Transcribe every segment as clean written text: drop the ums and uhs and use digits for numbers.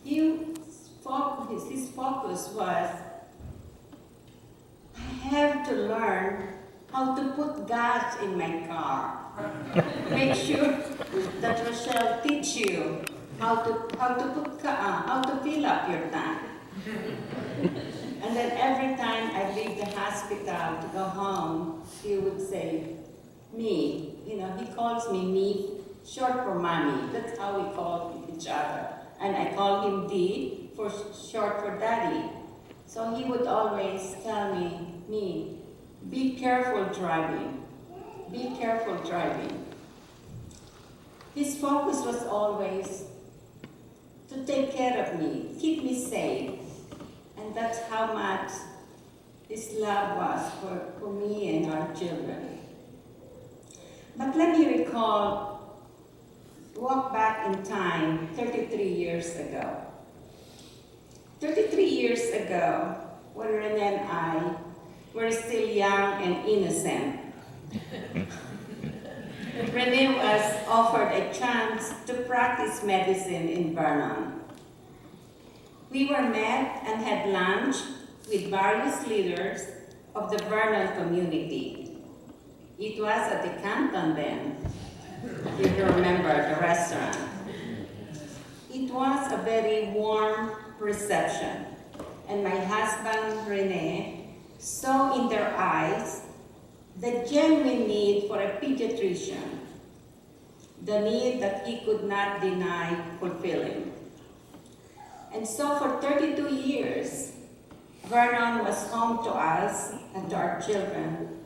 his focus was, I have to learn how to put gas in my car. Make sure that Rochelle teach you how to fill up your tank. And then every time I leave the hospital to go home, he would say, me. You know, he calls me, short for mommy. That's how we call each other. And I call him D, for short for daddy. So he would always tell me, be careful driving. Be careful driving. His focus was always to take care of me, keep me safe. And that's how much his love was for me and our children. But let me walk back in time 33 years ago. 33 years ago, when Rene and I were still young and innocent, Rene was offered a chance to practice medicine in Vernon. We were met and had lunch with various leaders of the Vernon community. It was at the Canton then, if you remember the restaurant. It was a very warm reception, and my husband Rene saw in their eyes the genuine need for a pediatrician, the need that he could not deny fulfilling. And so for 32 years, Vernon was home to us and to our children,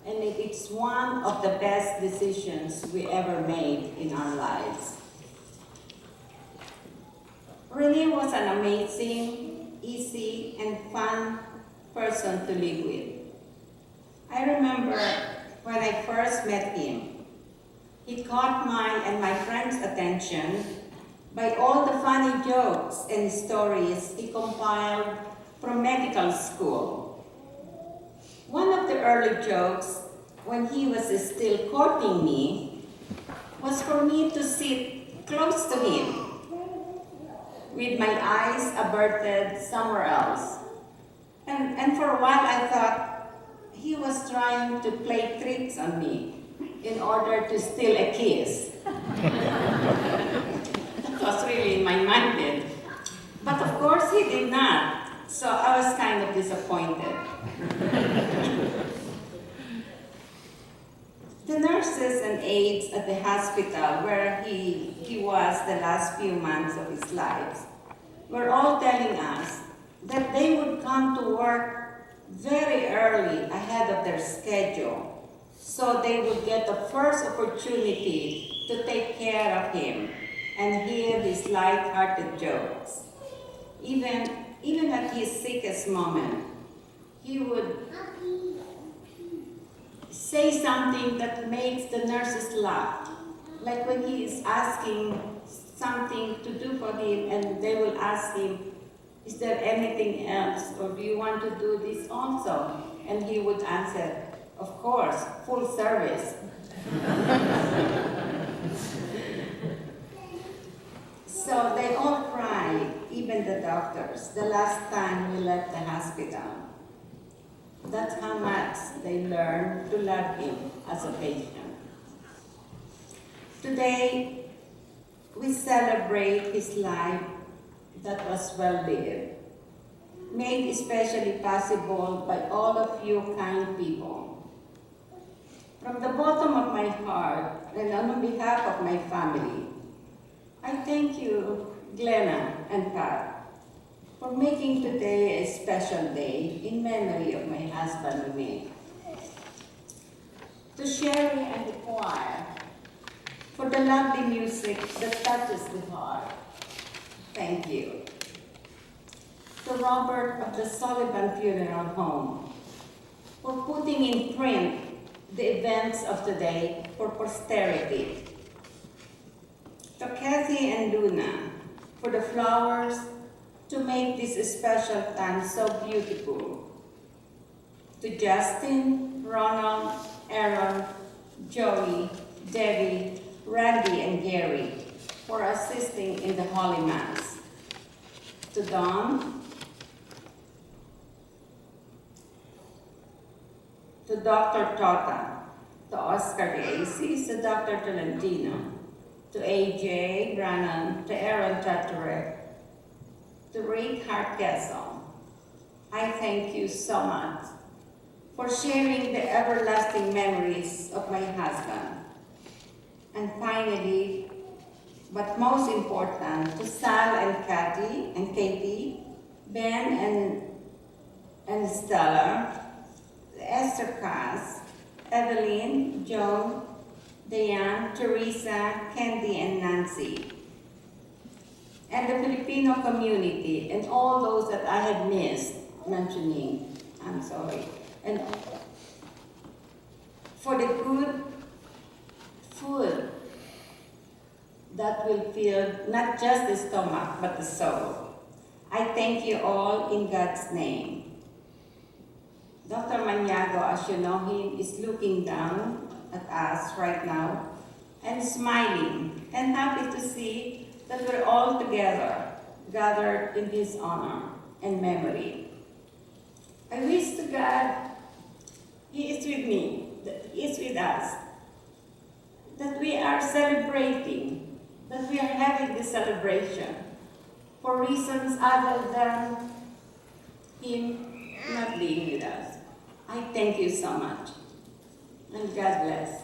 and it's one of the best decisions we ever made in our lives. Rene was an amazing, easy, and fun person to live with. I remember when I first met him, he caught my and my friends' attention by all the funny jokes and stories he compiled from medical school. One of the early jokes, when he was still courting me, was for me to sit close to him, with my eyes averted somewhere else. And for a while I thought he was trying to play tricks on me in order to steal a kiss. That was really in my mind then. But of course he did not, so I was kind of disappointed. The nurses and aides at the hospital where he was the last few months of his life were all telling us that they would come to work very early ahead of their schedule, so they would get the first opportunity to take care of him and hear his light-hearted jokes. Even at his sickest moment, he would say something that makes the nurses laugh. Like when he is asking something to do for him and they will ask him, is there anything else, or do you want to do this also? And he would answer, of course, full service. So they all cried, even the doctors, the last time we left the hospital. That's how much they learned to love him as a patient. Today, we celebrate his life that was well lived, made especially possible by all of you kind people. From the bottom of my heart, and on behalf of my family, I thank you, Glenna and Pat, for making today a special day in memory of my husband Rene. To Sherry and the choir, for the lovely music that touches the heart. Thank you. To Robert of the Sullivan Funeral Home, for putting in print the events of today for posterity. To Kathy and Luna, for the flowers to make this special time so beautiful. To Justin, Ronald, Aaron, Joey, Debbie, Randy, and Gary for assisting in the Holy Mass. to Don, to Dr. Tota, to Oscar de Aces, to Dr. Tolentino, to AJ, Vernon, to Aaron Tatarek, to Ray Hartgesel. I thank you so much for sharing the everlasting memories of my husband. And finally, but most important, to Sal and Kathy and Katie, Ben and Stella, Esther Cass, Evelyn, Joan, Diane, Teresa, Candy, and Nancy, and the Filipino community, and all those that I had missed mentioning. I'm sorry. And for the good food that will fill not just the stomach, but the soul. I thank you all in God's name. Dr. Maniago, as you know him, is looking down at us right now and smiling and happy to see that we're all together, gathered in his honor and memory. I wish to God He is with me, that He is with us, that we are celebrating, that we are having this celebration for reasons other than Him not being with us. I thank you so much, and God bless.